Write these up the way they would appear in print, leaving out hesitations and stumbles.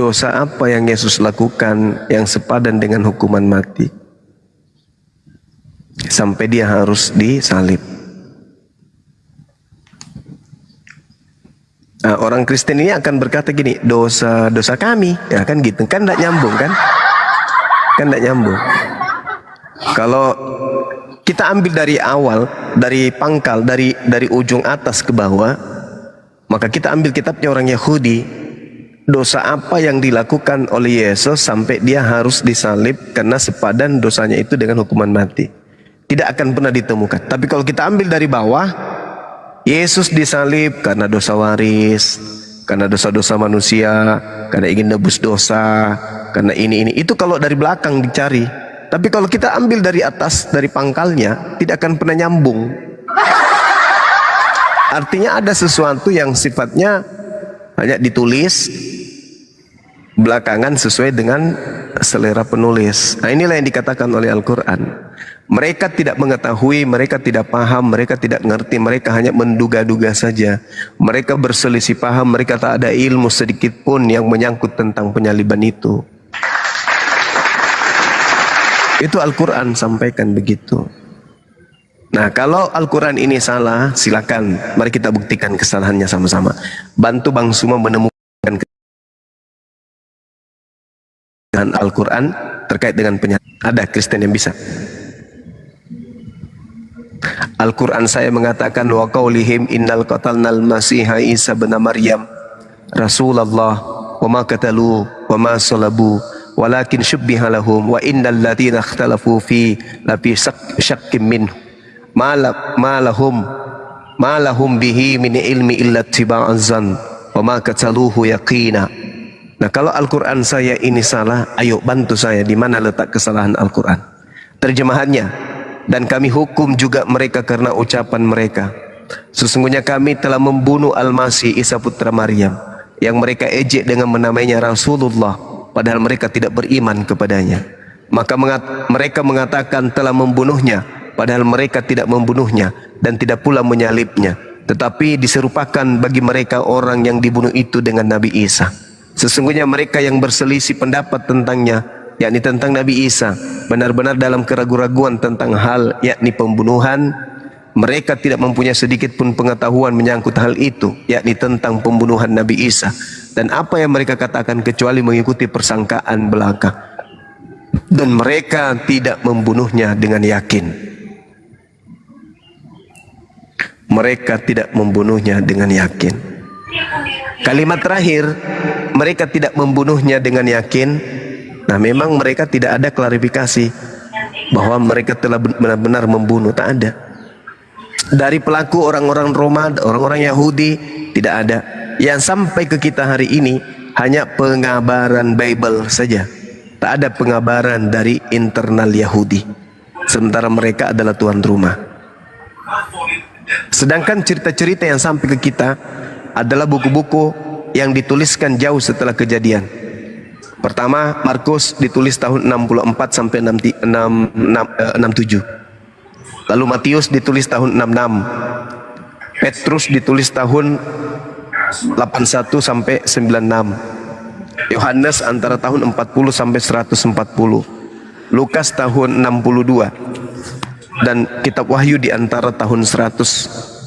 dosa apa yang Yesus lakukan yang sepadan dengan hukuman mati sampai dia harus disalib. Nah, orang Kristen ini akan berkata gini, dosa kami, ya kan gitu, kan tidak nyambung kan? Kan tidak nyambung. Kalau kita ambil dari awal, dari pangkal, dari ujung atas ke bawah, maka kita ambil kitabnya orang Yahudi, dosa apa yang dilakukan oleh Yesus sampai dia harus disalib karena sepadan dosanya itu dengan hukuman mati. Tidak akan pernah ditemukan. Tapi kalau kita ambil dari bawah, Yesus disalib karena dosa waris, karena dosa-dosa manusia, karena ingin nebus dosa, karena ini. Itu kalau dari belakang dicari. Tapi kalau kita ambil dari atas, dari pangkalnya, tidak akan pernah nyambung. Artinya ada sesuatu yang sifatnya hanya ditulis belakangan sesuai dengan selera penulis. Nah, inilah yang dikatakan oleh Al-Quran. Mereka tidak mengetahui, mereka tidak paham, mereka tidak ngerti, mereka hanya menduga-duga saja. Mereka berselisih paham, mereka tak ada ilmu sedikit pun yang menyangkut tentang penyaliban itu. Itu Al-Quran sampaikan begitu. Nah, kalau Al-Quran ini salah, silakan. Mari kita buktikan kesalahannya sama-sama. Bantu Bang Suma menemukan kesalahan Al-Quran terkait dengan penyaliban. Ada Kristen yang bisa. Al-Quran saya mengatakan wa qaulihim innal qatalnal masiha Isa bin Maryam Rasulullah wa ma qatalu wa ma salabu walakin syubbiha lahum wa innal ladzina ikhtalafu fi lafi syakkim minhu ma lahum bihi min ilmi illa ittiba'az zan wa ma qataluhu yaqina. Nah, kalau Al-Quran saya ini salah, ayo bantu saya di mana letak kesalahan Al-Quran. Terjemahannya, dan kami hukum juga mereka karena ucapan mereka. Sesungguhnya kami telah membunuh Al-Masih Isa putra Maryam, yang mereka ejek dengan menamainya Rasulullah, padahal mereka tidak beriman kepadanya. Maka mereka mengatakan telah membunuhnya, padahal mereka tidak membunuhnya dan tidak pula menyalibnya. Tetapi diserupakan bagi mereka orang yang dibunuh itu dengan Nabi Isa. Sesungguhnya mereka yang berselisih pendapat tentangnya, yakni tentang Nabi Isa, benar-benar dalam keraguan-raguan tentang hal yakni pembunuhan. Mereka tidak mempunyai sedikit pun pengetahuan menyangkut hal itu, yakni tentang pembunuhan Nabi Isa, dan apa yang mereka katakan kecuali mengikuti persangkaan belaka. Dan mereka tidak membunuhnya dengan yakin. Mereka tidak membunuhnya dengan yakin. Kalimat terakhir, mereka tidak membunuhnya dengan yakin. Nah, memang mereka tidak ada klarifikasi bahwa mereka telah benar-benar membunuh, tak ada. Dari pelaku orang-orang Roma, orang-orang Yahudi, tidak ada. Yang sampai ke kita hari ini hanya pengabaran Bible saja. Tak ada pengabaran dari internal Yahudi. Sementara mereka adalah tuan rumah. Sedangkan cerita-cerita yang sampai ke kita adalah buku-buku yang dituliskan jauh setelah kejadian. Pertama, Markus ditulis tahun 64 sampai 67. Lalu Matius ditulis tahun 66. Petrus ditulis tahun 81 sampai 96. Yohanes antara tahun 40 sampai 140. Lukas tahun 62. Dan kitab Wahyu di antara tahun 100.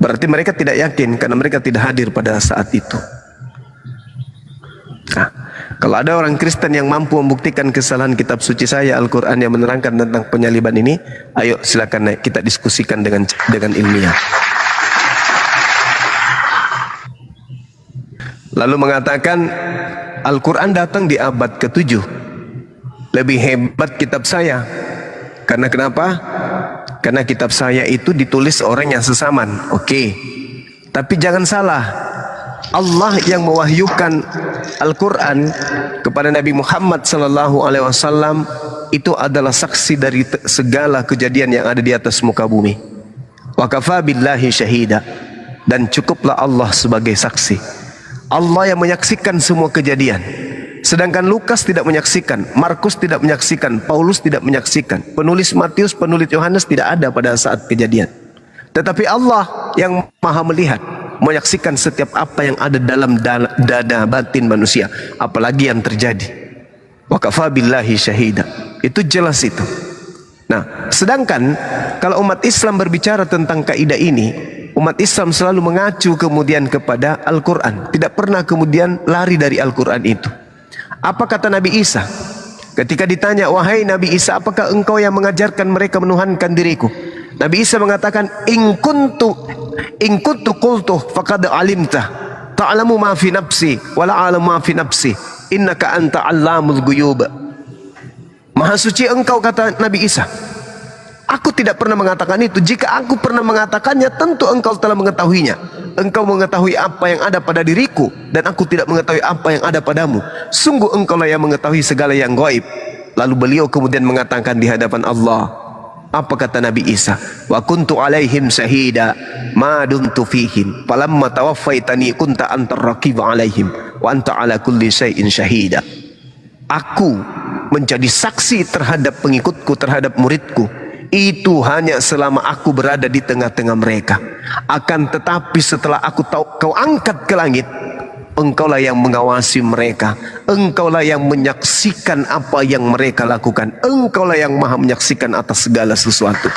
Berarti mereka tidak yakin karena mereka tidak hadir pada saat itu. Nah, kalau ada orang Kristen yang mampu membuktikan kesalahan kitab suci saya Al-Quran yang menerangkan tentang penyaliban ini, ayo silakan naik, kita diskusikan dengan ilmiah. Lalu mengatakan Al-Quran datang di abad ke-7, lebih hebat kitab saya. Karena kenapa? Karena kitab saya itu ditulis orang yang sesaman. Oke, tapi jangan salah, Allah yang mewahyukan Al-Quran kepada Nabi Muhammad SAW itu adalah saksi dari segala kejadian yang ada di atas muka bumi. Wa kafa billahi syahida, dan cukuplah Allah sebagai saksi. Allah yang menyaksikan semua kejadian. Sedangkan Lukas tidak menyaksikan, Markus tidak menyaksikan, Paulus tidak menyaksikan, penulis Matius, penulis Yohanes tidak ada pada saat kejadian. Tetapi Allah yang maha melihat. menyaksikan setiap apa yang ada dalam dada batin manusia, apalagi yang terjadi. Wa kafa billahi syahida. Itu jelas itu. Nah, sedangkan kalau umat Islam berbicara tentang kaidah ini, umat Islam selalu mengacu kemudian kepada Al-Quran, tidak pernah kemudian lari dari Al-Quran itu. Apa kata Nabi Isa ketika ditanya, wahai Nabi Isa, apakah engkau yang mengajarkan mereka menuhankan diriku? Nabi Isa mengatakan, in kuntu qultu faqad alimta ta'lamu ma fi nafsi wa la a'lamu ma fi nafsi innaka anta 'allamul ghuyub. Maha suci engkau, kata Nabi Isa. Aku tidak pernah mengatakan itu. Jika aku pernah mengatakannya, tentu engkau telah mengetahuinya. Engkau mengetahui apa yang ada pada diriku, dan aku tidak mengetahui apa yang ada padamu. Sungguh engkaulah yang mengetahui segala yang gaib. Lalu beliau kemudian mengatakan di hadapan Allah, apa kata Nabi Isa? Wa kuntu alaihim syahida ma dumtu fihim falamma tawaffaitani kunta antar raqib alaihim wa anta ala kulli syai'in syahida. Aku menjadi saksi terhadap pengikutku, terhadap muridku, itu hanya selama aku berada di tengah-tengah mereka. Akan tetapi setelah aku kau angkat ke langit, engkaulah yang mengawasi mereka, engkaulah yang menyaksikan apa yang mereka lakukan, engkaulah yang maha menyaksikan atas segala sesuatu.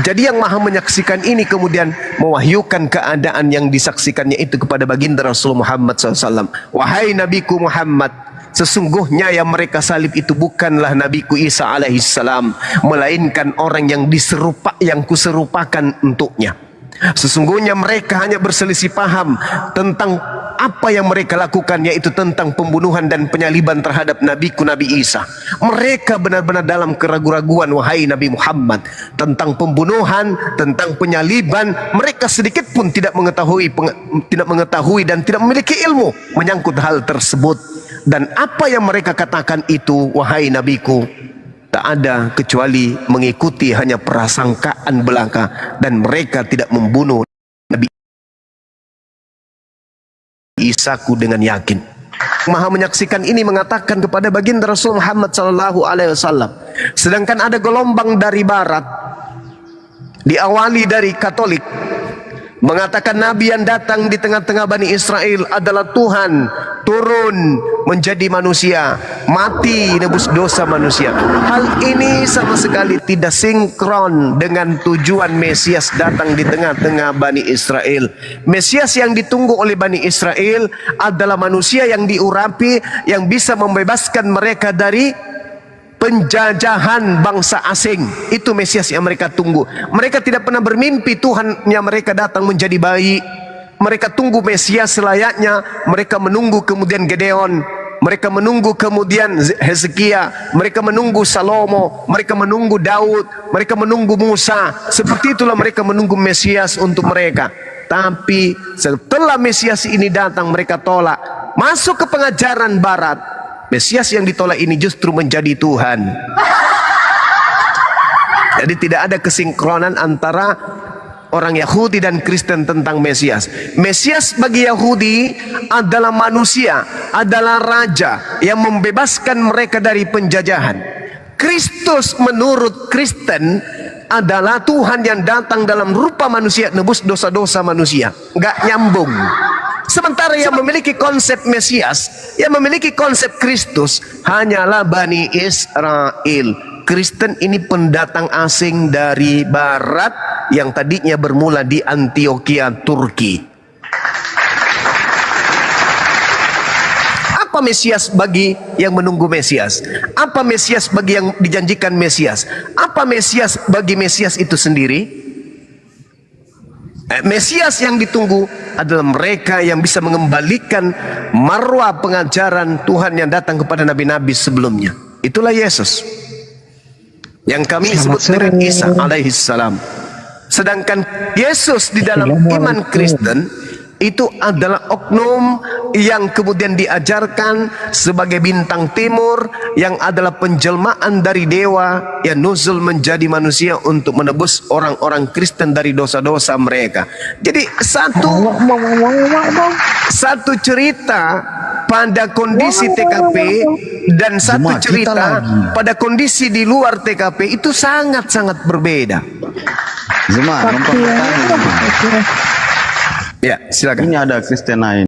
Jadi yang maha menyaksikan ini kemudian mewahyukan keadaan yang disaksikannya itu kepada baginda Rasul Muhammad SAW. Wahai Nabiku Muhammad, sesungguhnya yang mereka salib itu bukanlah Nabiku Isa alaihissalam, melainkan orang yang yang kuserupakan untuknya. Sesungguhnya mereka hanya berselisih paham tentang apa yang mereka lakukan, yaitu tentang pembunuhan dan penyaliban terhadap Nabiku Nabi Isa. Mereka benar-benar dalam keraguan-raguan, wahai Nabi Muhammad, tentang pembunuhan, tentang penyaliban. Mereka sedikit pun tidak mengetahui dan tidak memiliki ilmu menyangkut hal tersebut. Dan apa yang mereka katakan itu, wahai Nabiku, tak ada kecuali mengikuti hanya prasangkaan belaka, dan mereka tidak membunuh Nabi Isaku dengan yakin. Maha menyaksikan ini mengatakan kepada baginda Rasul Muhammad SAW. Sedangkan ada gelombang dari barat, diawali dari Katolik, mengatakan Nabi yang datang di tengah-tengah Bani Israel adalah Tuhan turun menjadi manusia, mati nebus dosa manusia. Hal ini sama sekali tidak sinkron dengan tujuan Mesias datang di tengah-tengah Bani Israel. Mesias yang ditunggu oleh Bani Israel adalah manusia yang diurapi, yang bisa membebaskan mereka dari penjajahan bangsa asing. Itu Mesias yang mereka tunggu. Mereka tidak pernah bermimpi Tuhannya mereka datang menjadi bayi. Mereka tunggu Mesias selayaknya. Mereka menunggu kemudian Gedeon, mereka menunggu kemudian Hezekia, mereka menunggu Salomo, mereka menunggu Daud, mereka menunggu Musa. Seperti itulah mereka menunggu Mesias untuk mereka. Tapi setelah Mesias ini datang, mereka tolak. Masuk ke pengajaran barat, Mesias yang ditolak ini justru menjadi Tuhan. Jadi tidak ada kesinkronan antara orang Yahudi dan Kristen tentang Mesias. Mesias bagi Yahudi adalah manusia, adalah raja yang membebaskan mereka dari penjajahan. Kristus menurut Kristen adalah Tuhan yang datang dalam rupa manusia, nebus dosa-dosa manusia. Nggak nyambung. Sementara yang memiliki konsep Mesias, yang memiliki konsep Kristus hanyalah Bani Israel. Kristen ini pendatang asing dari barat yang tadinya bermula di Antioquia, Turki. Apa Mesias bagi yang menunggu Mesias? Apa Mesias bagi yang dijanjikan Mesias? Apa Mesias bagi Mesias itu sendiri? Mesias yang ditunggu adalah mereka yang bisa mengembalikan marwah pengajaran Tuhan yang datang kepada nabi-nabi sebelumnya. Itulah Yesus yang kami sebut dengan Isa alaihissalam. Sedangkan Yesus di dalam iman Kristen itu adalah oknum yang kemudian diajarkan sebagai bintang timur, yang adalah penjelmaan dari dewa yang nuzul menjadi manusia untuk menebus orang-orang Kristen dari dosa-dosa mereka. Jadi satu cerita pada kondisi TKP dan satu cerita pada kondisi di luar TKP itu sangat-sangat berbeda. Ya, silakan. Ini ada Kristen lain.